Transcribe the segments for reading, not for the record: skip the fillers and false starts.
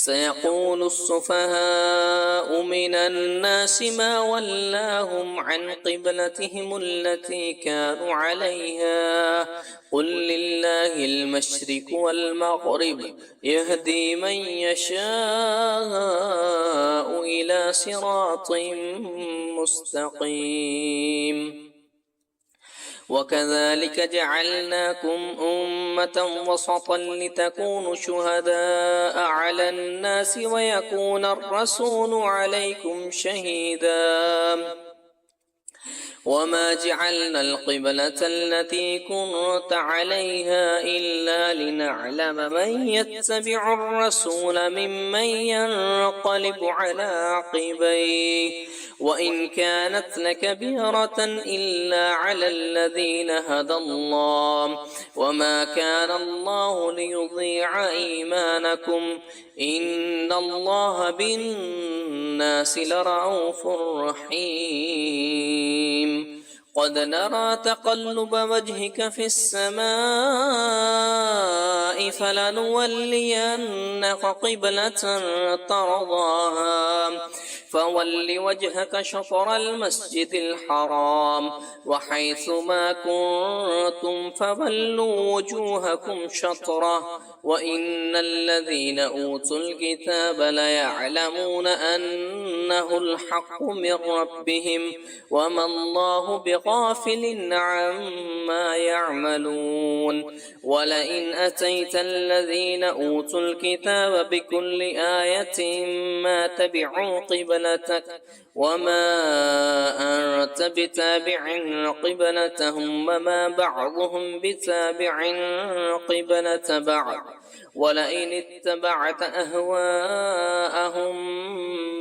سيقول السفهاء من الناس ما ولاهم عن قبلتهم التي كانوا عليها قل لله المشرق والمغرب يهدي من يشاء إلى صراط مستقيم. وكذلك جعلناكم أمة وسطا لتكونوا شهداء على الناس ويكون الرسول عليكم شهيدا. وما جعلنا القبلة التي كنت عليها إلا لنعلم من يتبع الرسول ممن ينقلب على عقبيه وإن كانت لكبيرة إلا على الذين هدى الله وما كان الله ليضيع إيمانكم إن الله بالناس لرءوف رحيم. قد نرى تقلب وجهك في السماء فلنولينك قبلة ترضاها فول وجهك شطر المسجد الحرام وحيث ما كنتم فولوا وجوهكم شطره وإن الذين أوتوا الكتاب ليعلمون أنه الحق من ربهم وما الله بغافل عما يعملون. ولئن أتيت الذين أوتوا الكتاب بكل آية ما تبعوا قبلتك وما أنت بتابع قبلتهم وما بعضهم بتابع قبلة بعض ولئن اتبعت أهواءهم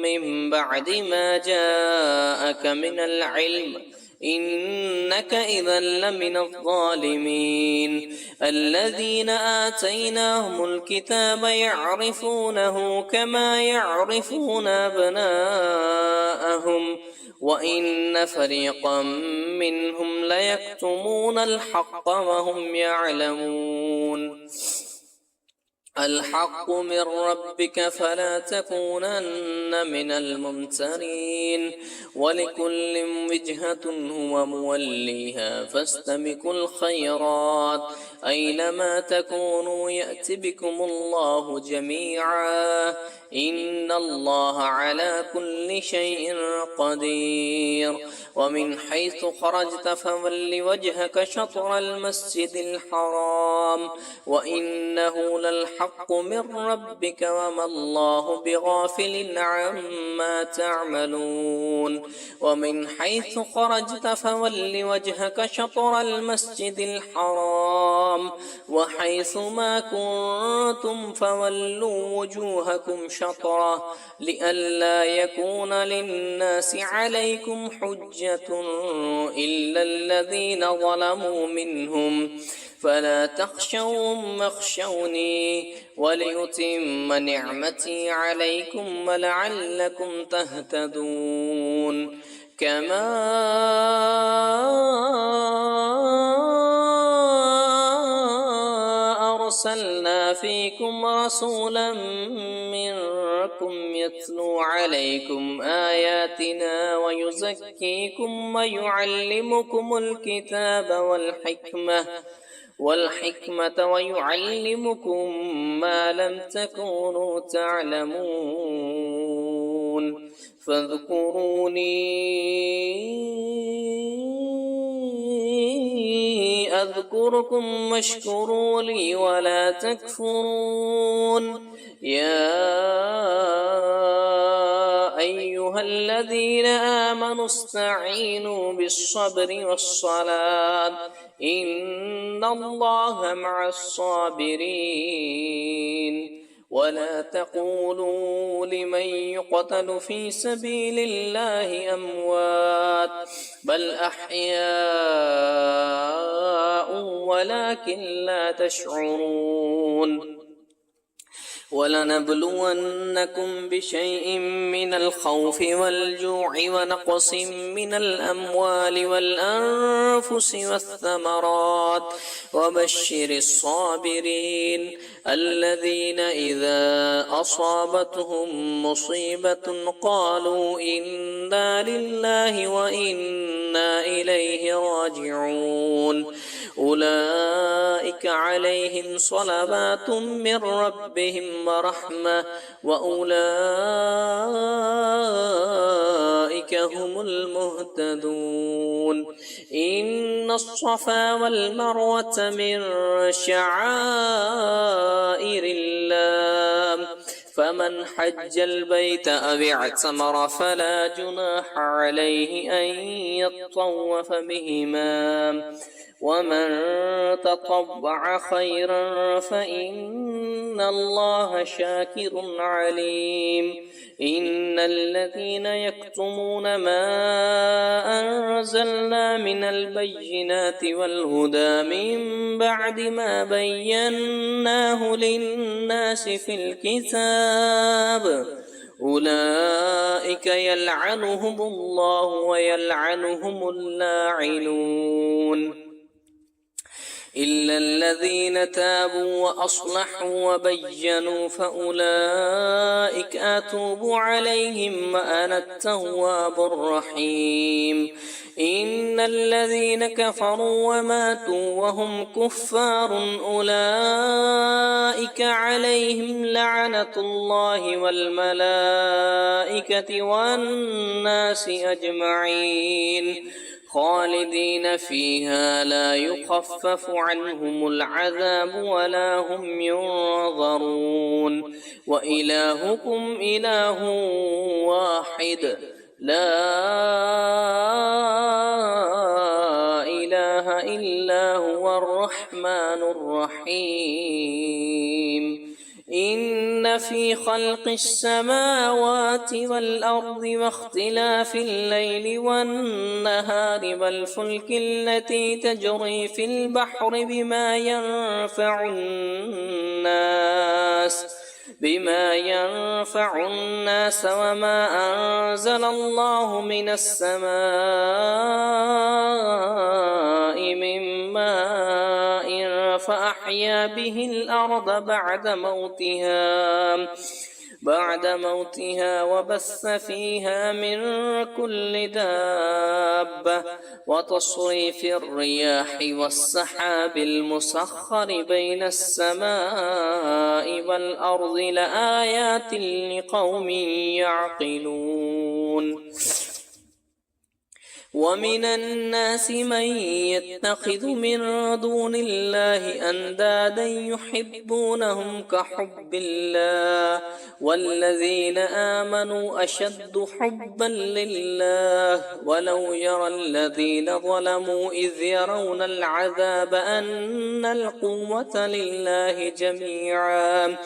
من بعد ما جاءك من العلم إنك إذا لمن الظالمين. الذين آتيناهم الكتاب يعرفونه كما يعرفون أبناءهم وإن فريقا منهم ليكتمون الحق وهم يعلمون. الحق من ربك فلا تكونن من الممترين ولكل وجهة هو موليها فاستبقوا الخيرات أينما تكونوا يأت بكم الله جميعا إن الله على كل شيء قدير. ومن حيث خرجت فول وجهك شطر المسجد الحرام وإنه للحق من ربك وما الله بغافل عما تعملون. ومن حيث خرجت فول وجهك شطر المسجد الحرام وحيث ما كنتم فولوا وجوهكم شطره لئلا يكون للناس عليكم حجة إلا الذين ظلموا منهم فلا تخشوهم واخشوني وليتم نعمتي عليكم ولعلكم تهتدون. كما أرسلنا فيكم رسولا منكم يتلو عليكم آياتنا ويزكيكم ويعلمكم الكتاب والحكمة ويعلمكم ما لم تكونوا تعلمون فاذكروني أذكركم واشكروا لي ولا تكفرون. يا أيها الذين آمنوا استعينوا بالصبر والصلاة إن الله مع الصابرين. ولا تقولوا لمن يقتل في سبيل الله أموات بل أحياء ولكن لا تشعرون. ولنبلونكم بشيء من الخوف والجوع ونقص من الأموال والأنفس والثمرات وبشر الصابرين الذين إذا أصابتهم مصيبة قالوا إنا لله وإنا إليه راجعون أولئك عليهم صلوات من ربهم ورحمة وأولئك هم المهتدون إن الصفا والمروة من شعائر الله فمن حج البيت أو اعتمر فلا جناح عليه أن يطوف بهما ومن تطوع خيرا فإن الله شاكر عليم إن الذين يكتمون ما أنزلنا من البينات والهدى من بعد ما بيناه للناس في الكتاب أولئك يلعنهم الله ويلعنهم اللاعنون إلا الذين تابوا وأصلحوا وبينوا فأولئك أتوب عليهم وأنا التواب الرحيم إن الذين كفروا وماتوا وهم كفار أولئك عليهم لعنة الله والملائكة والناس أجمعين خالدين فيها لا يخفف عنهم العذاب ولا هم ينظرون وإلهكم إله واحد لا إله إلا هو الرحمن الرحيم إن في خلق السماوات والأرض واختلاف الليل والنهار والفلك التي تجري في البحر بما ينفع الناس وما أنزل الله من السماء من ماء فأحيا به الأرض بعد موتها وبث فيها من كل دابة وتصريف الرياح والسحاب المسخر بين السماء والأرض لآيات لقوم يعقلون ومن الناس من يتخذ من دون الله أندادا يحبونهم كحب الله والذين آمنوا أشد حبا لله ولو يرى الذين ظلموا إذ يرون العذاب أن القوة لله جميعا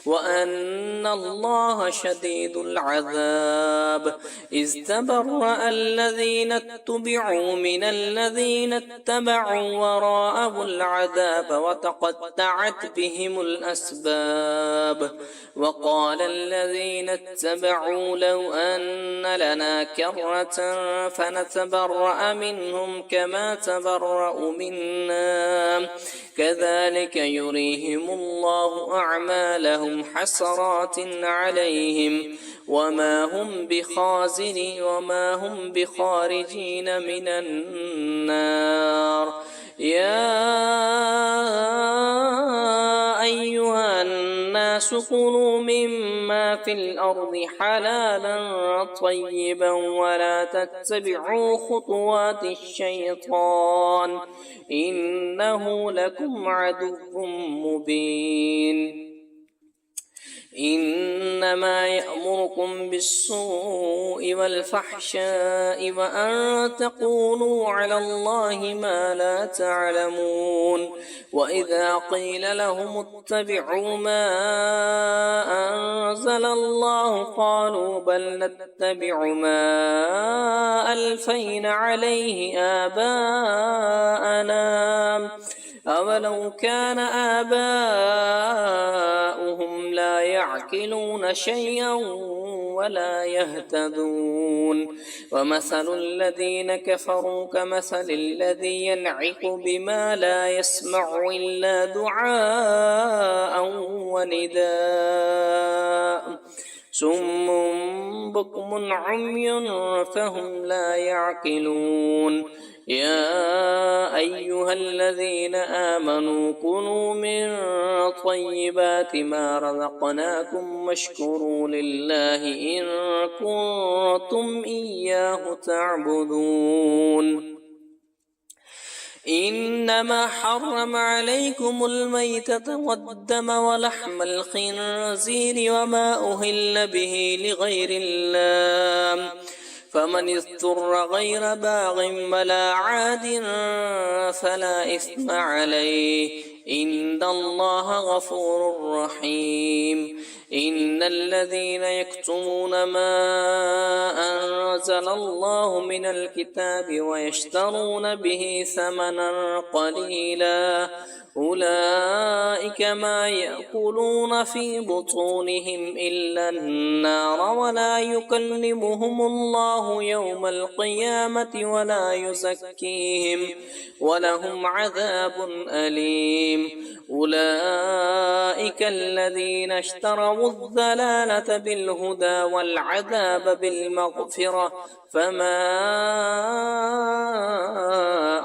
وأن الله شديد العذاب إذ تبرأ الذين اتبعوا من الذين اتبعوا ورأوا العذاب وتقطعت بهم الأسباب وقال الذين اتبعوا لو أن لنا كرة فنتبرأ منهم كما تبرأوا منا كذلك يريهم الله أعمالهم حسرات عليهم وما هم بخارجين من النار يا أيها الناس كلوا مما في الأرض حلالا طيبا ولا تتبعوا خطوات الشيطان إنه لكم عدو مبين إنما يأمركم بالسوء والفحشاء وأن تقولوا على الله ما لا تعلمون وإذا قيل لهم اتبعوا ما أنزل الله قالوا بل نتبع ما ألفينا عليه آباءنا أولو كان آباؤهم لا يعقلون شيئا ولا يهتدون ومثل الذين كفروا كمثل الذي ينعق بما لا يسمع إلا دعاء ونداء صم بكم عمي فهم لا يعقلون يا أيها الذين آمنوا كلوا من طيبات ما رزقناكم واشكروا لله إن كنتم إياه تعبدون إنما حرم عليكم الميتة والدم ولحم الخنزير وما أهل به لغير الله فمن اضطر غير باغ ولا عاد فلا إثم عليه إن الله غفور رحيم إن الذين يكتمون ما أنزل الله من الكتاب ويشترون به ثمنا قليلا أولئك ما يأكلون في بطونهم إلا النار ولا يكلمهم الله يوم القيامة ولا يزكيهم ولهم عذاب أليم أولئك الذين اشتروا الضلالة بالهدى والعذاب بالمغفرة فما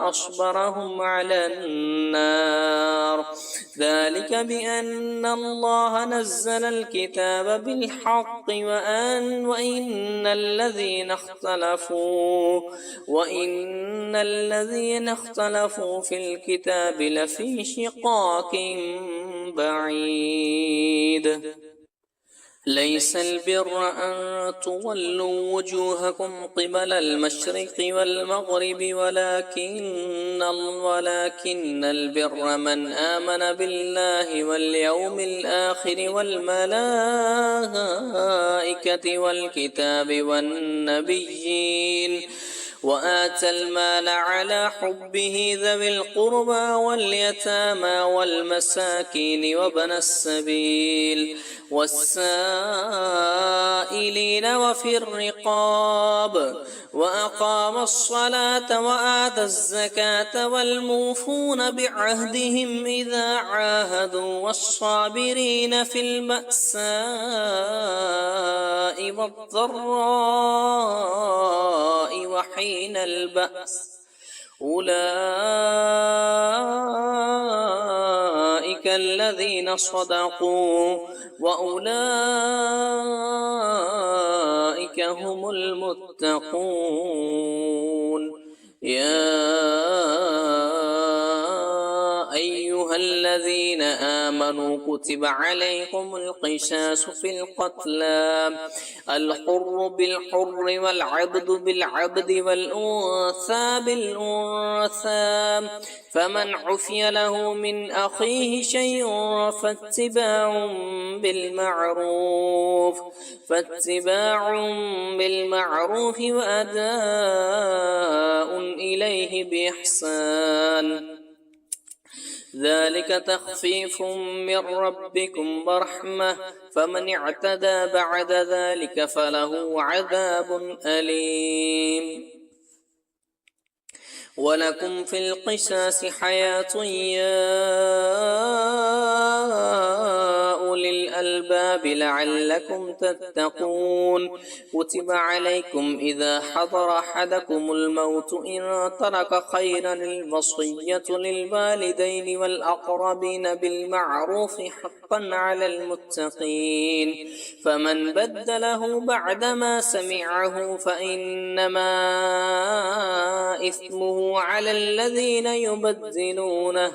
أصبرهم على النار ذلك بأن الله نزل الكتاب بالحق وإن الذين اختلفوا في الكتاب لفي شقاق بعيد ليس البر أن تولوا وجوهكم قبل المشرق والمغرب ولكن البر من آمن بالله واليوم الآخر والملائكة والكتاب والنبيين وآتى المال على حبه ذوي القربى واليتامى والمساكين وابن السبيل والسائلين وفي الرقاب وأقام الصلاة وآتى الزكاة والموفون بعهدهم إذا عاهدوا والصابرين في البأساء والضراء وحين البأس أولئك الذين صدقوا وأولئك هم المتقون يا أيها الذين آمنوا كتب عليكم القصاص في القتلى الحر بالحر والعبد بالعبد والأنثى بالأنثى فمن عفي له من أخيه شيء فاتباع بالمعروف وأداء إليه بإحسان ذلك تخفيف من ربكم ورحمة فمن اعتدى بعد ذلك فله عذاب أليم ولكم في القصاص حياة يا أولي الألباب لعلكم تتقون كتب عليكم إذا حضر أحدكم الموت إن ترك خيرا الوصية للوالدين والأقربين بالمعروف حقا على المتقين فمن بدله بعدما سمعه فإنما إثمه على الذين يبدلونه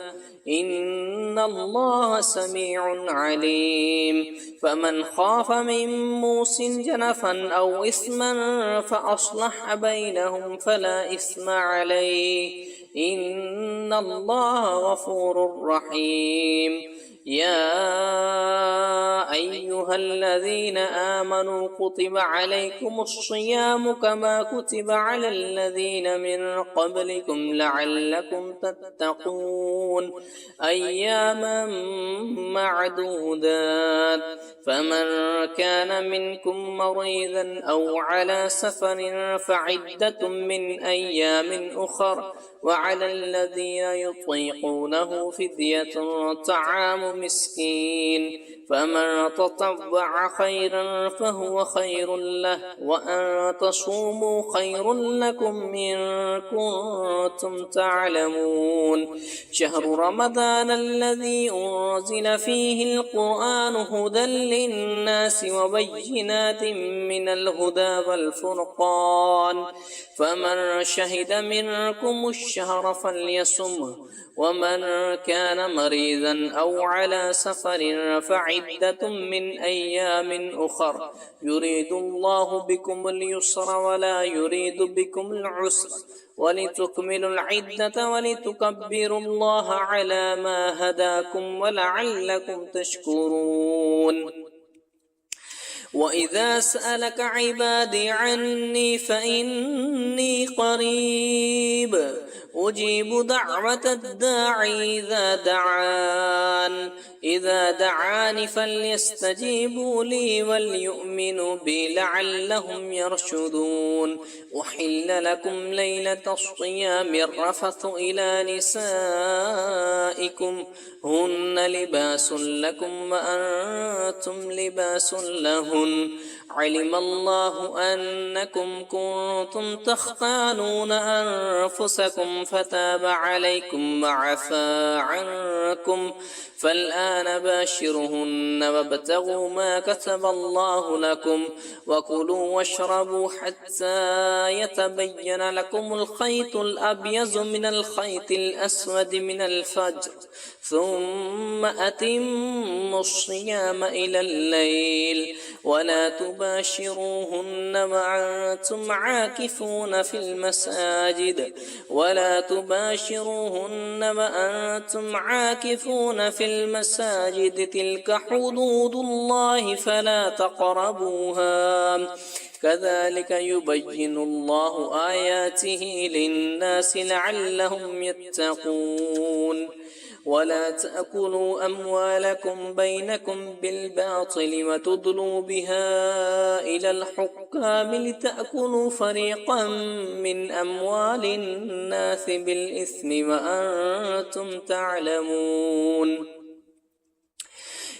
إن الله سميع عليم فمن خاف من موص جنفا أو إثما فأصلح بينهم فلا إثم عليه إن الله غفور رحيم يا أيها الذين آمنوا كتب عليكم الصيام كما كتب على الذين من قبلكم لعلكم تتقون أياما معدودات فمن كان منكم مريضا أو على سفر فعدة من أيام أخر وعلى الذين يطيقونه فدية طعام مسكين فمن تطوع خيرا فهو خير له وأن تصوموا خير لكم إن كنتم تعلمون شهر رمضان الذي أنزل فيه القرآن هدى للناس وبينات من الهدى والفرقان فمن شهد منكم الشهر فليصمه ومن كان مريضا أو على سفر فعدة من أيام أخر يريد الله بكم اليسر ولا يريد بكم العسر ولتكملوا العدة ولتكبروا الله على ما هداكم ولعلكم تشكرون وإذا سألك عبادي عني فإني قريب أجيب دعوة الداعي إذا دعاني فليستجيبوا لي وليؤمنوا بي لعلهم يرشدون أحل لكم ليلة الصيام الرفث إلى نسائكم هن لباس لكم وأنتم لباس لهن علم الله أنكم كنتم تختانون أنفسكم فتاب عليكم وعفى عنكم فالآن باشرهن وابتغوا ما كتب الله لكم وكلوا واشربوا حتى يتبين لكم الخيط الأبيض من الخيط الأسود من الفجر ثم أتموا الصيام إلى الليل ولا تباشروهن وأنتم عاكفون في المساجد تلك حدود الله فلا تقربوها كذلك يبين الله آياته للناس لعلهم يتقون ولا تأكلوا أموالكم بينكم بالباطل وتدلوا بها إلى الحكام لتأكلوا فريقا من أموال الناس بالإثم وأنتم تعلمون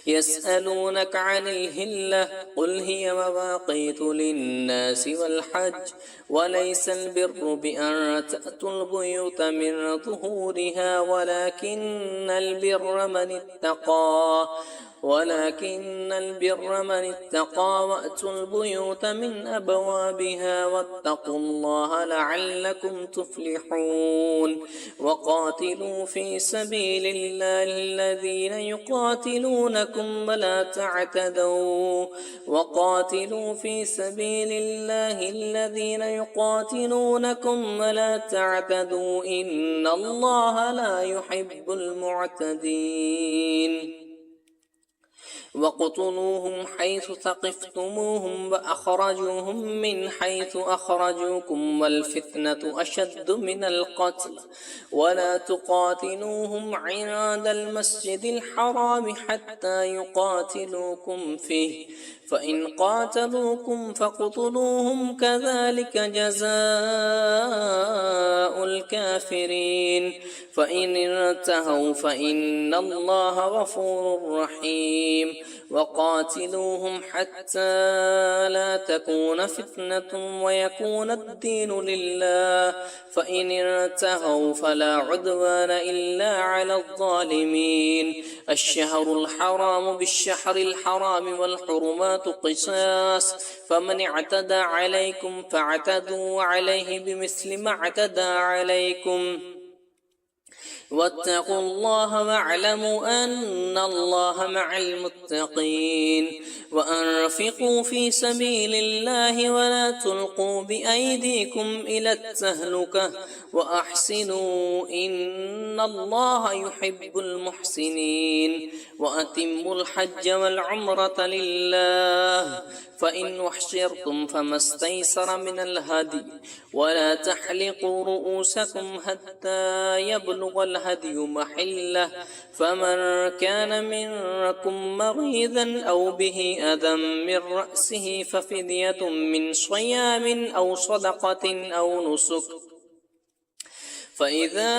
يسألونك عن الهلة قل هي مواقيت للناس والحج وليس البر بأن تأتوا البيوت من ظهورها ولكن البر من اتقى وأتوا البيوت من أبوابها واتقوا الله لعلكم تفلحون وقاتلوا في سبيل الله الذين يقاتلونكم ولا تعتدوا إن الله لا يحب المعتدين وقتلوهم حيث ثقفتموهم وأخرجوهم من حيث أخرجوكم والفتنة أشد من القتل ولا تقاتلوهم عند المسجد الحرام حتى يقاتلوكم فيه فإن قاتلوكم فاقتلوهم كذلك جزاء الكافرين فإن انتهوا فإن الله غفور رحيم وقاتلوهم حتى لا تكون فتنة ويكون الدين لله فإن انتهوا فلا عدوان إلا على الظالمين الشهر الحرام بالشهر الحرام والحرمات قصاص فمن اعتدى عليكم فاعتدوا عليه بمثل ما اعتدى عليكم واتقوا الله واعلموا أن الله مع المتقين وأنفقوا في سبيل الله ولا تلقوا بأيديكم إلى التهلكة وأحسنوا إن الله يحب المحسنين وأتموا الحج والعمرة لله فإن أحصرتم فما استيسر من الهدي ولا تحلقوا رؤوسكم حتى يبلغ الهدي محله فمن كان منكم مريضا أو به أذى من رأسه ففدية من صيام أو صدقة أو نسك فإذا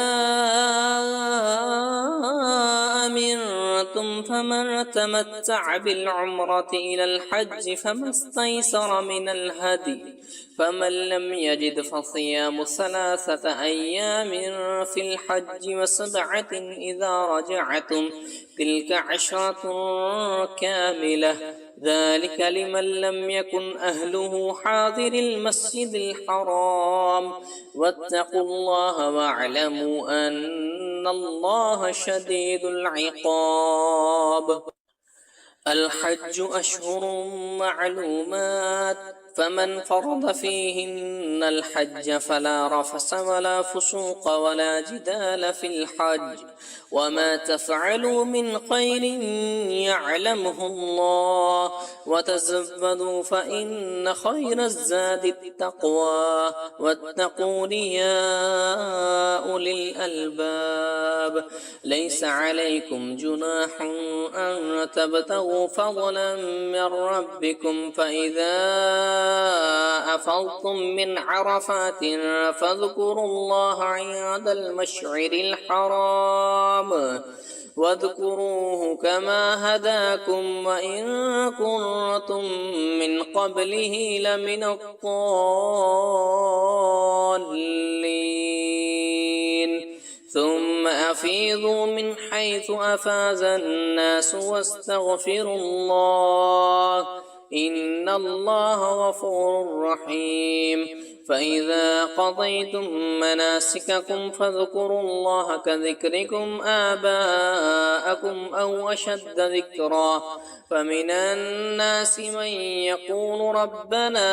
أمنتم فمن تمتع بالعمرة إلى الحج فما استيسر من الهدي فمن لم يجد فصيام 3 أيام في الحج و7 إذا رجعتم تلك 10 كاملة ذلك لمن لم يكن أهله حاضر المسجد الحرام واتقوا الله واعلموا أن الله شديد العقاب الحج أشهر معلومات فمن فرض فيهن الحج فلا رفث ولا فسوق ولا جدال في الحج وما تفعلوا من خير يعلمه الله وتزودوا فإن خير الزاد التقوى واتقون يا أولي الألباب ليس عليكم جناح أن تبتغوا فضلا من ربكم فإذا أفضتم من عرفات فاذكروا الله عند المشعر الحرام واذكروه كما هداكم وإن كنتم من قبله لمن الضالين ثم أفيضوا من حيث أفاض الناس واستغفروا الله إن الله غفور رحيم فإذا قضيتم مناسككم فاذكروا الله كذكركم آباءكم أو أشد ذكرا فمن الناس من يقول ربنا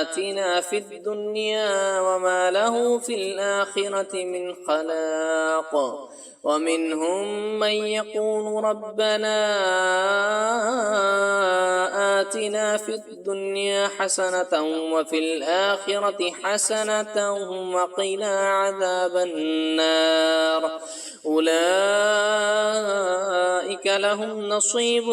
آتنا في الدنيا وما له في الآخرة من خلاق ومنهم من يقول ربنا آتنا في الدنيا حسنة وفي الآخرة حسنة وقنا عذاب النار أولئك لهم نصيب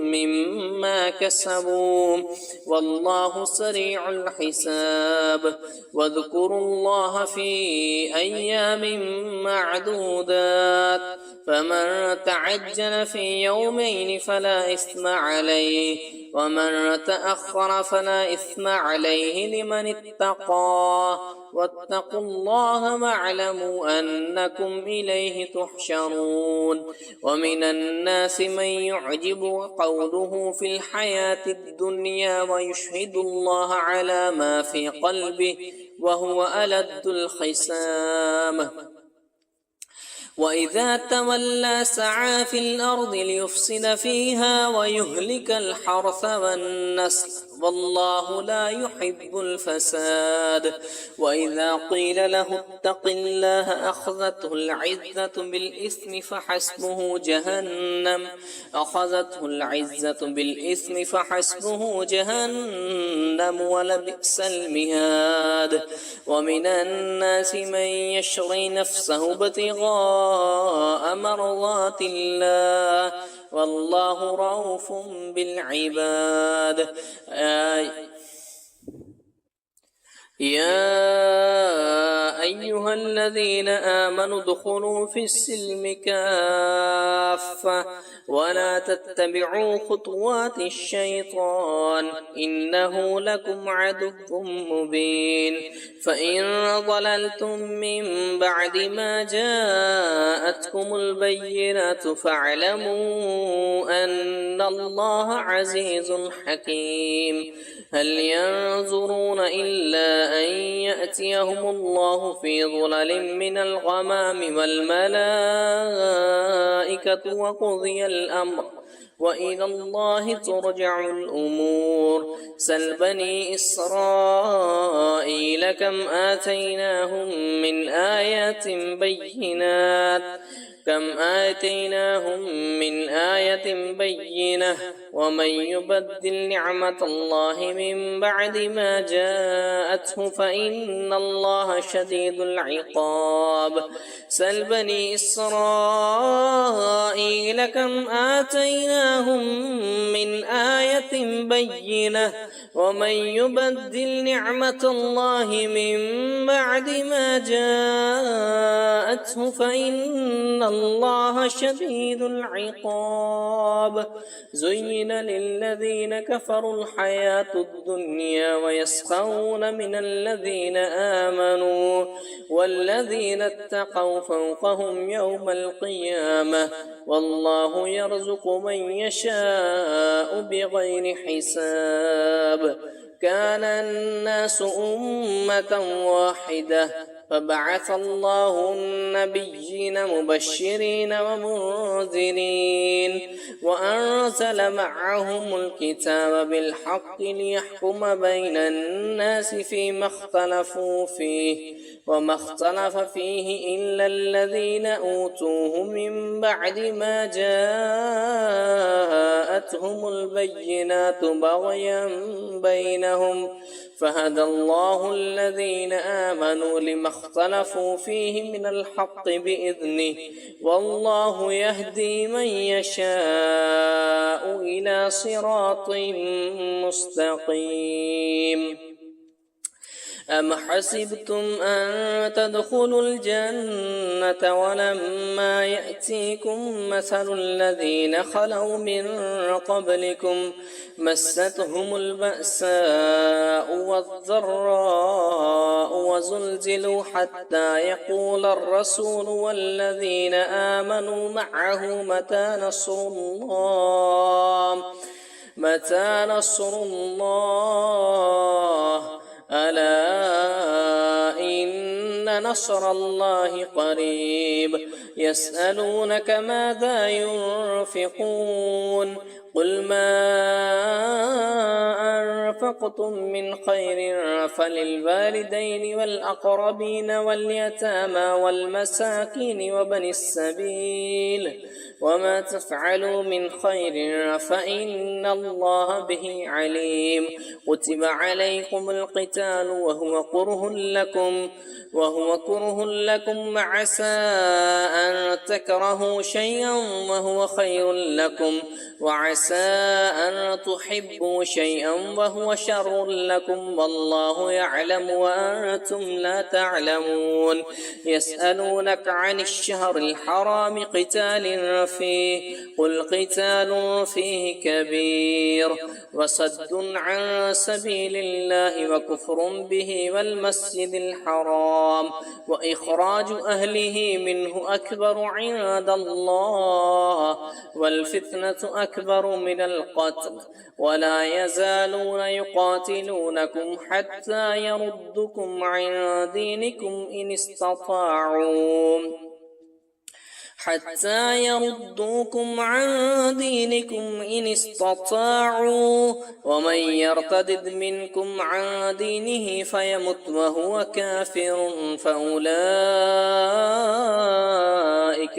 مما كسبوا والله سريع الحساب واذكروا الله في أيام معدودات فمن تعجل في يومين فلا إثم عليه ومن تأخر فلا إثم عليه لمن اتقى واتقوا الله واعلموا أنكم إليه تحشرون ومن الناس من يعجب قوله في الحياة الدنيا ويشهد الله على ما في قلبه وهو ألد الخصام وإذا تولى سعى في الأرض ليفسد فيها ويهلك الحرث والنسل والله لا يحب الفساد وإذا قيل له اتق الله أخذته العزة بالإثم جهنم ولبئس المهاد ومن الناس من يشري نفسه ابتغاء مرضات الله والله رؤوف بالعباد يا أيها الذين آمنوا ادخلوا في السلم كافة ولا تتبعوا خطوات الشيطان إنه لكم عدو مبين فإن ضللتم من بعد ما جاءتكم البينات فاعلموا أن الله عزيز حكيم هل ينظرون إلا أن يأتيهم الله الله في ظلل من الغمام والملائكة وقضي الأمر وإلى الله ترجع الأمور. سل بني إسرائيل كم آتيناهم من آيات بينات من آية بينة ومن يبدل نعمة الله من بعد ما جاءته فإن الله شديد العقاب. سل بني إسرائيل كم آتيناهم من آية بينة ومن يبدل نعمة الله من بعد ما جاءته فإن الله شديد العقاب. زين للذين كفروا الحياة الدنيا ويسخرون من الذين آمنوا والذين اتقوا فوقهم يوم القيامة والله يرزق من يشاء بغير حساب. كان الناس أمة واحدة فبعث الله النبيين مبشرين ومنذرين وأنزل معهم الكتاب بالحق ليحكم بين الناس فيما اختلفوا فيه وما اختلف فيه إلا الذين أوتوه من بعد ما جاءتهم البينات بغيا بينهم فهدى الله الذين آمنوا لما اختلفوا فيه من الحق بإذنه والله يهدي من يشاء إلى صراط مستقيم. أم حسبتم أن تدخلوا الجنة ولما يأتيكم مثل الذين خلوا من قبلكم مستهم البأساء والضراء وزلزلوا حتى يقول الرسول والذين آمنوا معه متى نصر الله ألا إن نصر الله قريب. يسألونك ماذا ينفقون قل ما أنفقتم من خير فللوالدين والأقربين واليتامى والمساكين وبن السبيل وما تفعلوا من خير فإن الله به عليم. كتب عليكم القتال وهو كره لكم عسى أن تكرهوا شيئا وهو خير لكم وعسى أن تحبوا شيئا وهو شر لكم والله يعلم وأنتم لا تعلمون. يسألونك عن الشهر الحرام قتال فيه قل قتال فيه كبير وصد عن سبيل الله وكفر به والمسجد الحرام وإخراج أهله منه أكبر عند الله والفتنة أكبر من القتل ولا يزالون يقاتلونكم حتى يردوكم عن دينكم إن استطاعوا ومن يرتد منكم عن دينه فيمت وهو كافر فأولئك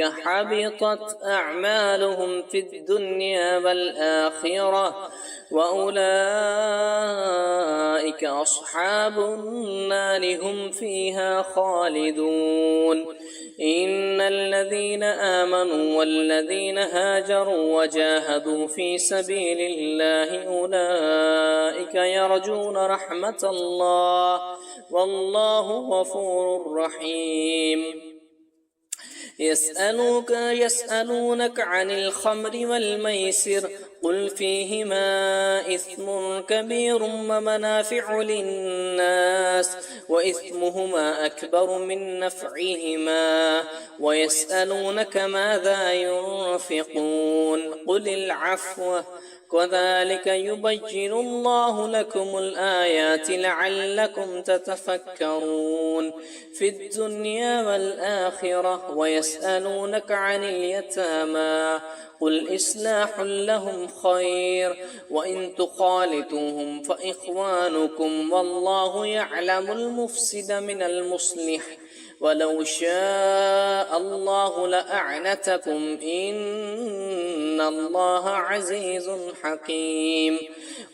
حبطت أعمالهم في الدنيا والآخرة وأولئك أصحاب النار هم فيها خالدون. إن الذين آمنوا والذين هاجروا وجاهدوا في سبيل الله أولئك يرجون رحمة الله والله غفور رحيم. يسألونك عن الخمر والميسر قل فيهما إثم كبير ومنافع للناس وإثمهما أكبر من نفعهما ويسألونك ماذا ينفقون قل العفو كذلك يبين الله لكم الآيات لعلكم تتفكرون في الدنيا والآخرة ويسألونك عن اليتامى قل إصلاح لهم خير وإن تخالطوهم فإخوانكم والله يعلم المفسد من المصلح ولو شاء الله لأعنتكم إن الله عزيز حكيم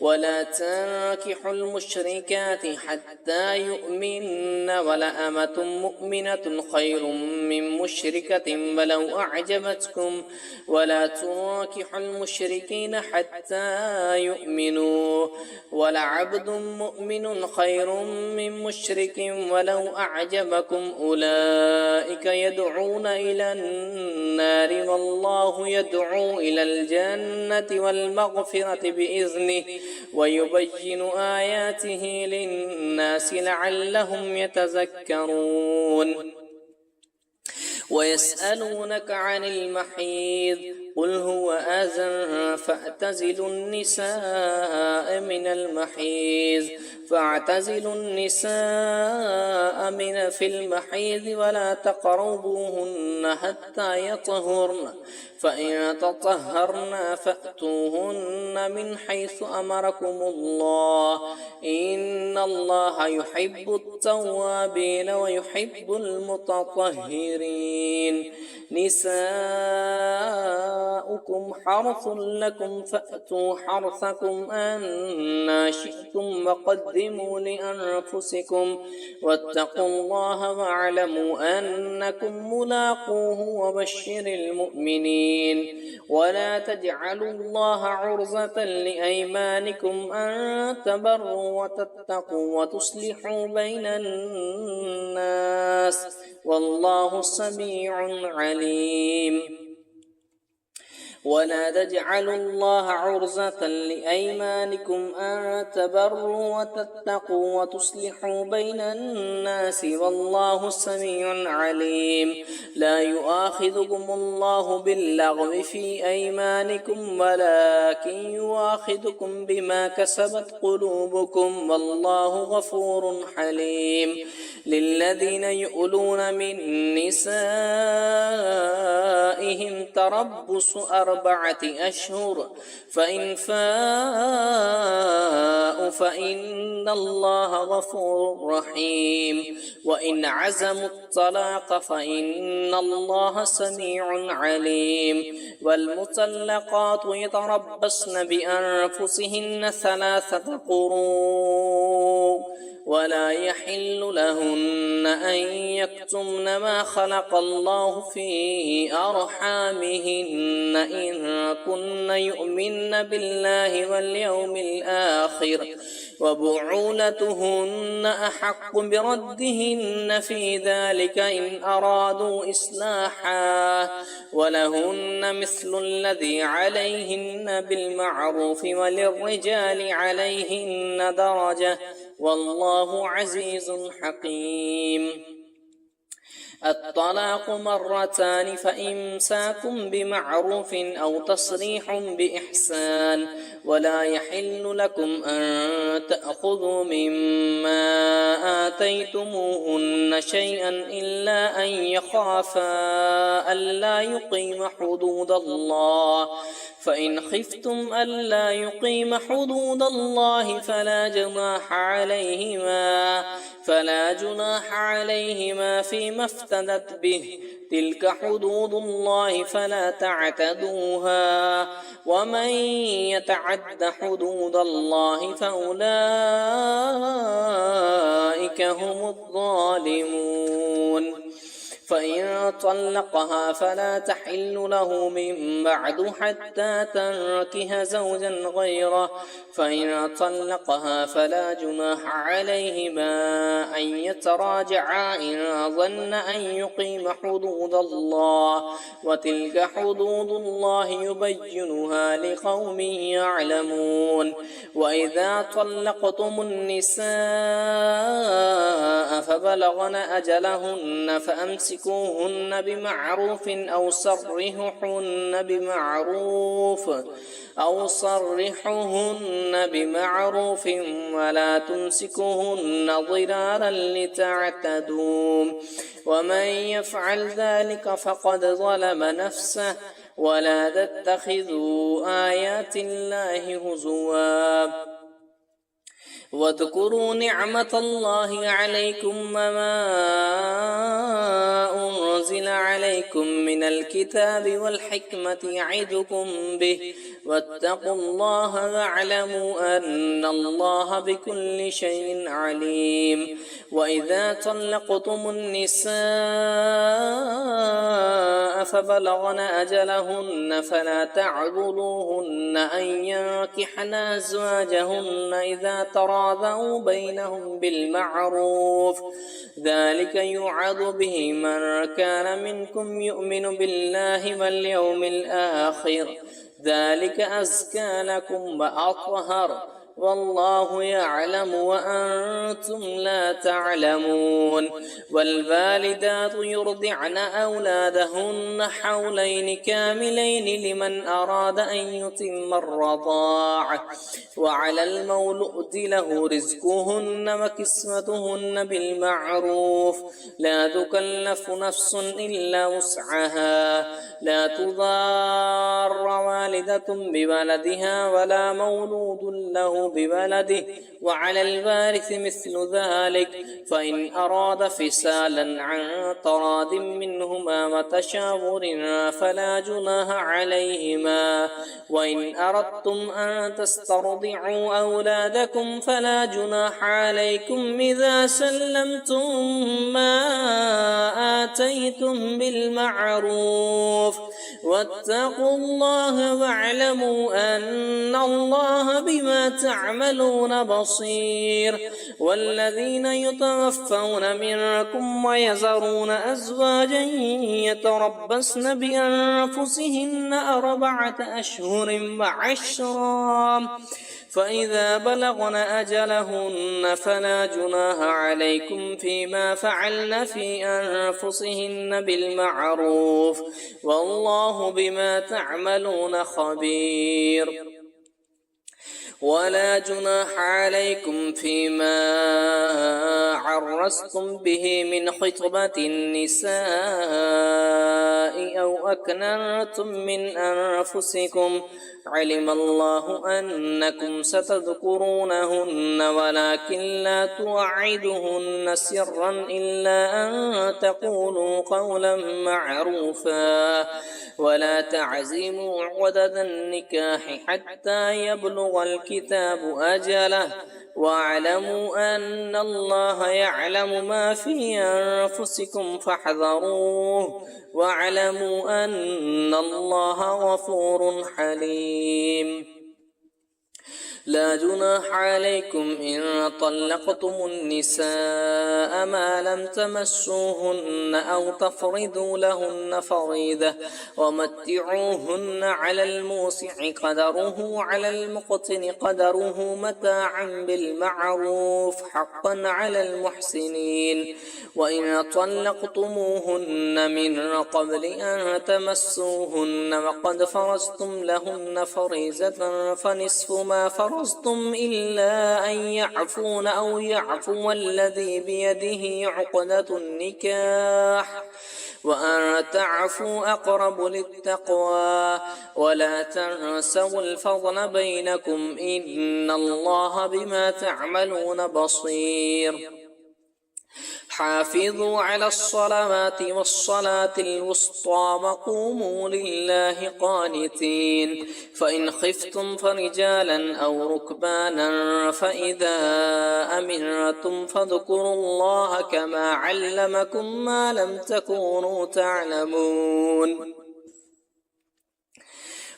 ولا تنكحوا المشركات حتى يؤمن ولأمة مؤمنة خير من مشركة ولو أعجبتكم ولا تنكحوا المشركين حتى يؤمنوا ولعبد مؤمن خير من مشرك ولو أعجبكم أولئك يدعون إلى النار والله يدعو إلى الجنة والمغفرة بإذنه ويبين آياته للناس لعلهم يتذكرون ويسألونك عن المحيض قل هو أذى فاعتزلوا النساء من في المحيض ولا تقربوهن حتى يطهرن فإن تطهرن فأتوهن من حيث أمركم الله إن الله يحب التوابين ويحب المتطهرين نساؤكم حرث لكم فأتوا حرثكم أن شئتم وقدموا لأنفسكم واتقوا الله واعلموا أنكم ملاقوه وبشر المؤمنين ولا تجعلوا الله عرضة لأيمانكم أن تبروا وتتقوا وتصلحوا بين الناس والله سميع عليم ولا تجعلوا الله عرضة لأيمانكم أن تبروا وتتقوا وتصلحوا بين الناس والله سميع عليم لا يؤاخذكم الله باللغو في أيمانكم ولكن يؤاخذكم بما كسبت قلوبكم والله غفور حليم للذين يؤلون من نسائهم تربص 4 أشهر فإن فاءوا فإن الله غفور رحيم وإن عزموا الطلاق فإن الله سميع عليم والمطلقات يتربصن بأنفسهن 3 قروء ولا يحل لهن أن يكتمن ما خلق الله في أرحامهن إن كن يؤمن بالله واليوم الآخر وبعولتهن أحق بردهن في ذلك إن أرادوا إصلاحا ولهن مثل الذي عليهن بالمعروف وللرجال عليهن درجة والله عزيز حكيم الطلاق 2 مرتان فإمساك بمعروف أو تصريح بإحسان ولا يحل لكم أن تأخذوا مما آتيتموهن شيئا إلا أن يخافا ألا يقيم حدود الله فإن خفتم ألا يقيم حدود الله فلا جناح عليهما فيما افتدت به تلك حدود الله فلا تعتدوها ومن يتعد حدود الله فأولئك هم الظالمون فإن طلقها فلا تحل له من بعد حتى تنكح زوجا غيره. فإن طلقها فلا جناح عليهما أن يتراجعا إن ظن أن يقيم حدود الله، وتلك حدود الله يبينها لقوم يعلمون. وإذا طلقتم النساء فبلغن أجلهن فأمسكوهن بمعروف أو صرحوهن بمعروف ولا تمسكوهن ضرارا لتعتدوا، ومن يفعل ذلك فقد ظلم نفسه. ولا تتخذوا آيات الله هزوا واذكروا نعمة الله عليكم وما أنزل عليكم من الكتاب والحكمة يعظكم به، واتقوا الله واعلموا أن الله بكل شيء عليم. وإذا طلقتم النساء فبلغن أجلهن فلا تعضلوهن أن ينكحن أزواجهن إذا تراضوا بينهم بالمعروف، ذلك يوعظ به من كان منكم يؤمن بالله واليوم الآخر، ذلك أزكى لكم وأطهر، والله يعلم وأنتم لا تعلمون. والوالدات يرضعن أولادهن حولين كاملين لمن أراد أن يتم الرضاعة، وعلى المولود له رزقهن وكسوتهن بالمعروف، لا تكلف نفس إلا وسعها، لا تضار والدة بولدها ولا مولود له بولده، وعلى الوارث مثل ذلك، فإن أراد فصالا عن تراض منهما وتشاور فلا جناح عليهما. وإن أردتم أن تسترضعوا أولادكم فلا جناح عليكم إذا سلمتم ما آتيتم بالمعروف، واتقوا الله واعلموا أن الله بما تعملون بصير. والذين يتوفون منكم ويذرون أزواجا يتربصن بأنفسهن 4 أشهر وعشرا، فإذا بلغن أجلهن فلا جناح عليكم فيما فعلن في أنفسهن بالمعروف، والله بما تعملون خبير. ولا جناح عليكم فيما عرستم به من خطبة النساء أو أكننتم من أنفسكم، علم الله أنكم ستذكرونهن ولكن لا توعدوهن سرا إلا أن تقولوا قولا معروفا، ولا تعزموا عقدة النكاح حتى يبلغ الكتاب أجله، واعلموا أن الله يعلم ما في أنفسكم فاحذروه، واعلموا أن الله غفور حليم. لا جناح عليكم إن طلقتم النساء ما لم تمسوهن أو تفرضوا لهن فريضة، ومتعوهن على الموسع قدره على المقتر قدره متاعا بالمعروف حقا على المحسنين. وإن طلقتموهن من قبل أن تمسوهن وقد فرضتم لهن فريضة فنصف ما فرضتم إلا أن يعفون أو يعفو الذي بيده عقدة النكاح، وأن تعفوا أقرب للتقوى، ولا تنسوا الفضل بينكم إن الله بما تعملون بصير. حافظوا على الصلوات والصلاة الوسطى وقوموا لله قانتين فإن خفتم فرجالا أو ركبانا فإذا أمنتم فاذكروا الله كما علمكم ما لم تكونوا تعلمون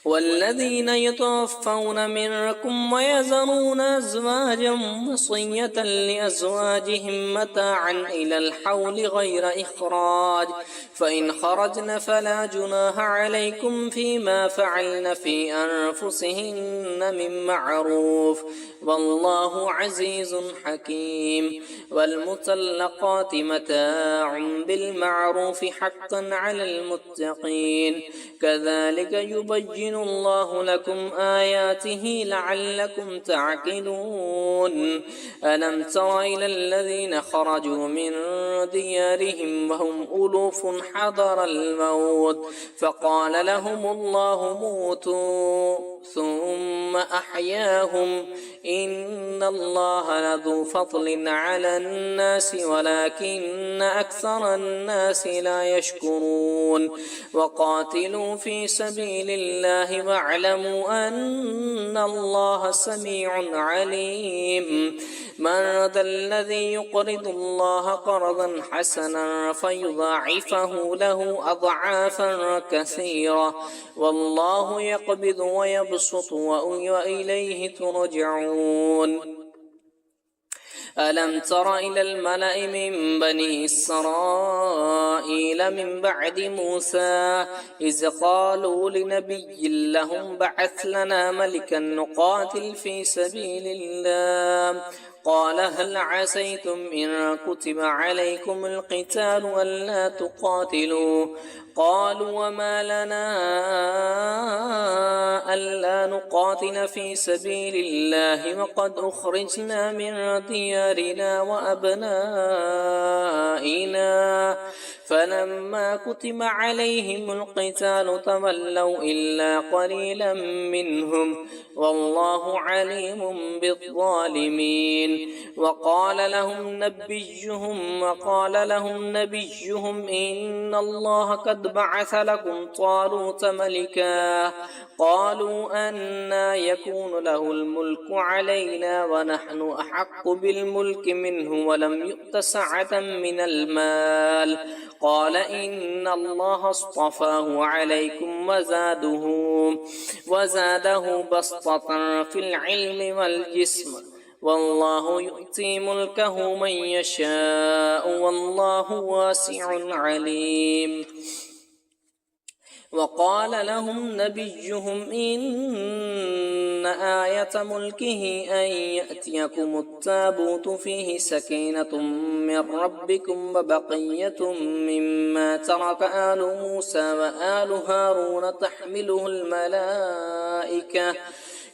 والذين يتوفون منكم ويذرون أزواجا وصية لأزواجهم متاعا إلى الحول غير إخراج فإن خرجن فلا جناح عليكم فيما فعلن في أنفسهن من معروف والله عزيز حكيم والمطلقات متاع بالمعروف حقا على المتقين كذلك يبين الله لكم آياته لعلكم تعقلون ألم تر إلى الذين خرجوا من ديارهم وهم ألوف حضر الموت فقال لهم الله موتوا ثم أحياهم إن الله لذو فضل على الناس ولكن أكثر الناس لا يشكرون وقاتلوا في سبيل الله واعلموا أن الله سميع عليم من ذا الذي يقرض الله قرضا حسنا فيضاعفه له أضعافا كثيرة والله يقبض ويبسط وإليه ترجعون ألم تر إلى الملأ من بني إسرائيل من بعد موسى إذ قالوا لنبي لهم بعث لنا ملكا نقاتل في سبيل الله قال هل عسيتم إن كتب عليكم القتال ألا تقاتلوا قالوا وما لنا ألا نقاتل في سبيل الله وقد أخرجنا من ديارنا وأبنائنا فلما كتب عليهم القتال تولوا إلا قليلا منهم والله عليم بالظالمين وقال لهم نبيهم إن الله قد بعث لكم طالوت ملكا قالوا أنى يكون له الملك علينا ونحن أحق بالملك منه ولم يؤت سعة من المال قال إن الله اصطفاه عليكم وزاده بسطة في العلم والجسم والله يؤتي ملكه من يشاء والله واسع عليم وقال لهم نبيهم إن آية ملكه أن يأتيكم التابوت فيه سكينة من ربكم وبقية مما ترك آل موسى وآل هارون تحمله الملائكة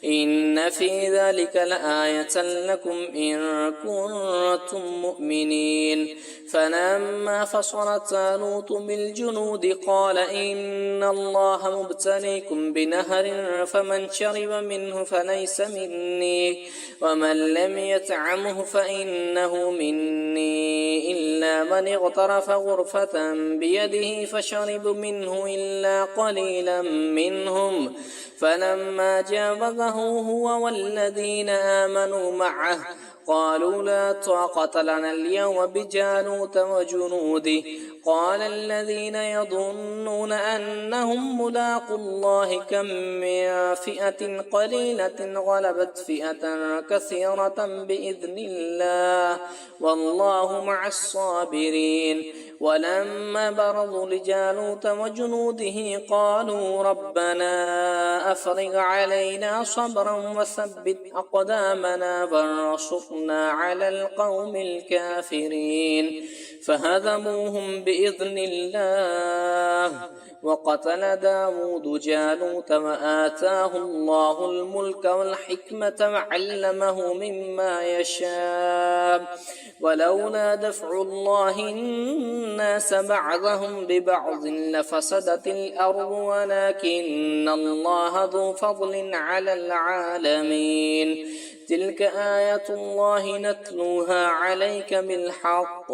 إن في ذلك لآية لكم إن كنتم مؤمنين فلما فصل طالوت بالجنود قال إن الله مبتليكم بنهر فمن شرب منه فليس مني ومن لم يطعمه فإنه مني إلا من اغترف غرفة بيده فشرب منه إلا قليلا منهم فلما جاوزه هو والذين آمنوا معه قالوا لا طاقة لنا اليوم بجالوت وجنوده قال الذين يظنون أنهم ملاقوا الله كم من فئة قليلة غلبت فئة كثيرة بإذن الله والله مع الصابرين ولما برزوا لجالوت وجنوده قالوا ربنا أفرغ علينا صبرا وثبت أقدامنا وانصرنا على القوم الكافرين فهزموهم بإذن الله وقتل داود جالوت وآتاه الله الملك والحكمة وعلمه مما يشاء ولولا دفع الله الناس بعضهم ببعض لفسدت الأرض ولكن الله ذو فضل على العالمين تلك آيات الله نتلوها عليك بالحق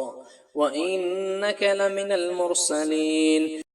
وإنك لمن المرسلين